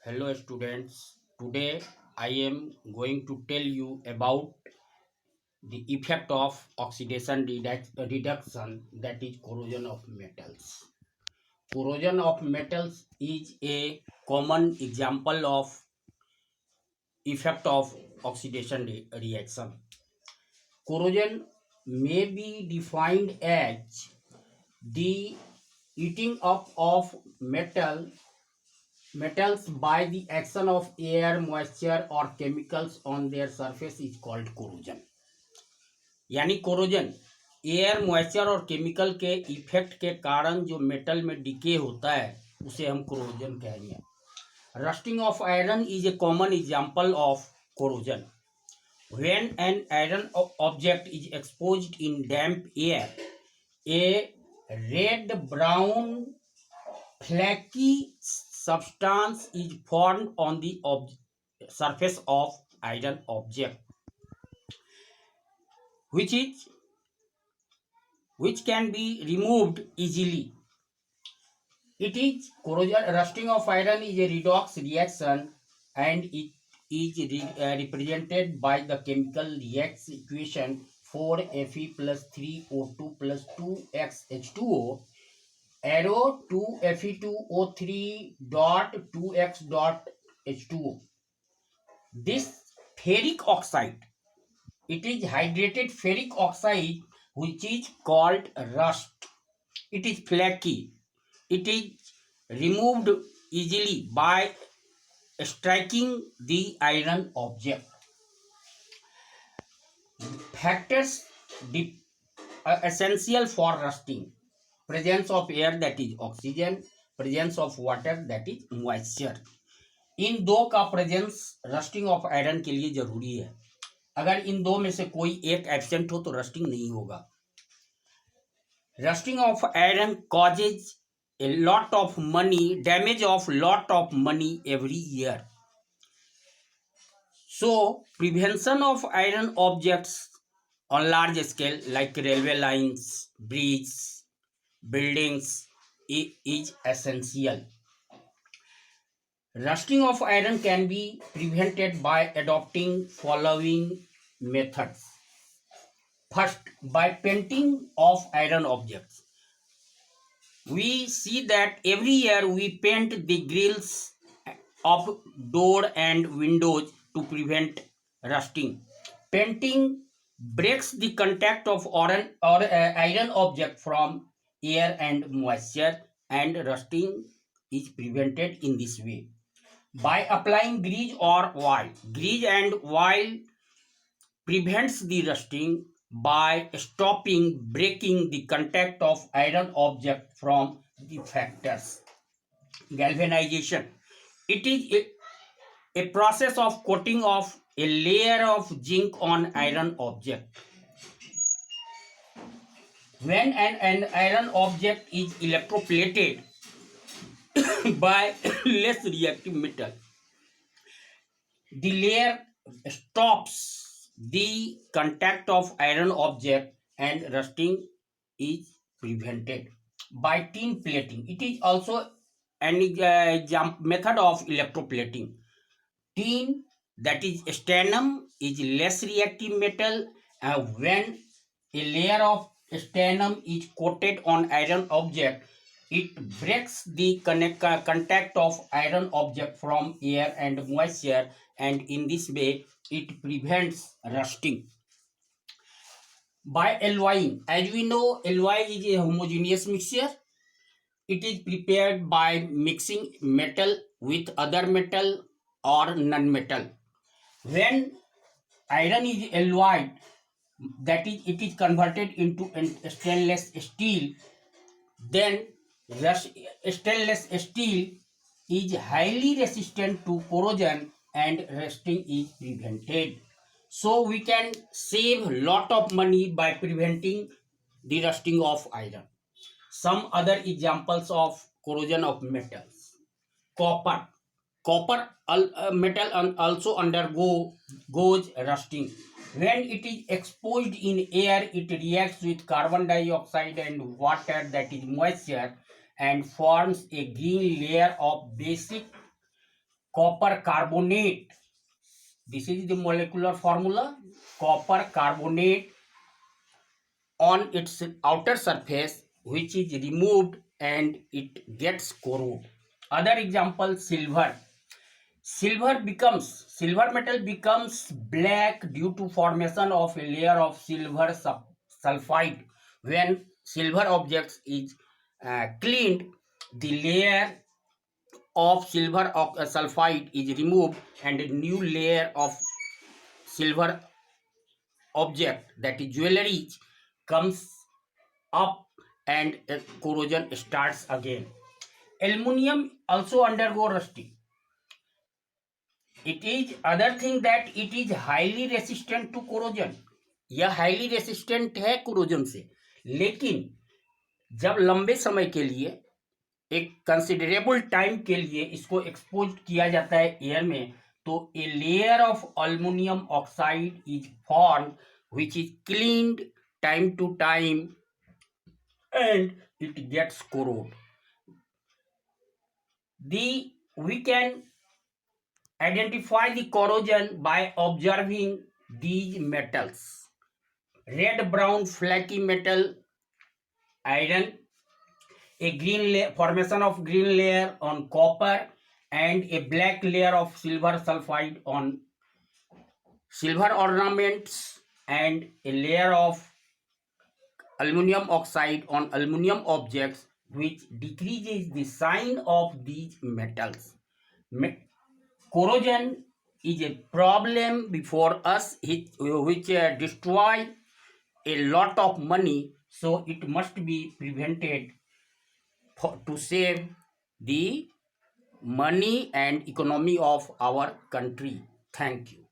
Hello students, today I am going to tell you about the effect of oxidation reduction, that is corrosion of metals. Corrosion of metals is a common example of effect of oxidation reaction. Corrosion may be defined as the eating up of metals by the action of air, moisture or chemicals on their surface is called corrosion. यानी corrosion air, moisture और chemical के effect के कारण जो metal में decay होता है उसे हम कोरोजन कहेंगे. Rusting of iron is a common example of corrosion. When an iron object is exposed in damp air, a red brown flaky substance is formed on the surface of iron object, which can be removed easily. It is corrosion. Rusting of iron is a redox reaction, and it is represented by the chemical reaction equation 4Fe plus 3O2 plus 2xH2O arrow 2Fe2O3 dot 2x dot H2O. This ferric oxide, it is hydrated ferric oxide which is called rust. It is flaky. It is removed easily by striking the iron object. Factors essential for rusting: presence of air, that is oxygen; presence of water, that is moisture. इन दो का presence rusting of iron के लिए जरूरी है. अगर इन दो में से कोई एक एब्सेंट हो तो रस्टिंग नहीं होगा. Rusting of iron causes a lot of money, damage of lot of money every year. So prevention of iron objects on large scale like railway lines, bridges, buildings is essential. Rusting of iron can be prevented by adopting following methods. First, by painting of iron objects. We see that every year we paint the grills of door and windows to prevent rusting. Painting breaks the contact of iron object from air and moisture, and rusting is prevented in this way. By applying grease or oil. Grease and oil prevents the rusting by stopping breaking the contact of iron object from the factors. Galvanization. It is a process of coating of a layer of zinc on iron object. When an iron object is electroplated by less reactive metal, the layer stops the contact of iron object and rusting is prevented. By tin plating, it is also an method of electroplating. Tin, that is stannum, is less reactive metal, and when a layer of stannum is coated on iron object, it breaks the contact of iron object from air and moisture, and in this way it prevents rusting. By alloying, as we know, alloy is a homogeneous mixture. It is prepared by mixing metal with other metal or non-metal. When iron is alloyed, that is, it is converted into stainless steel, then stainless steel is highly resistant to corrosion and rusting is prevented. So we can save lot of money by preventing the rusting of iron. Some other examples of corrosion of metals. Copper. Copper metal also goes rusting. When it is exposed in air, it reacts with carbon dioxide and water, that is moisture, and forms a green layer of basic copper carbonate. This is the molecular formula. Copper carbonate on its outer surface, which is removed and it gets corroded. Other example, silver. Silver metal becomes black due to formation of a layer of silver sulfide. When silver objects is cleaned, the layer of silver sulfide is removed and a new layer of silver object, that is jewelry, comes up and corrosion starts again. Aluminium also undergo rusting. It is other thing that it is highly resistant to corrosion. यह highly resistant है corrosion से, लेकिन जब लंबे समय के लिए एक कंसिडरेबल टाइम के लिए इसको एक्सपोज किया जाता है एयर में, तो a layer of aluminium oxide is form which is cleaned time to time and it gets corroded. We can identify the corrosion by observing these metals: red brown flaky metal iron, a green formation of green layer on copper, and a black layer of silver sulfide on silver ornaments, and a layer of aluminum oxide on aluminum objects, which decreases the sign of these metals. Corrosion is a problem before us which destroy a lot of money, so it must be prevented to save the money and economy of our country. Thank you.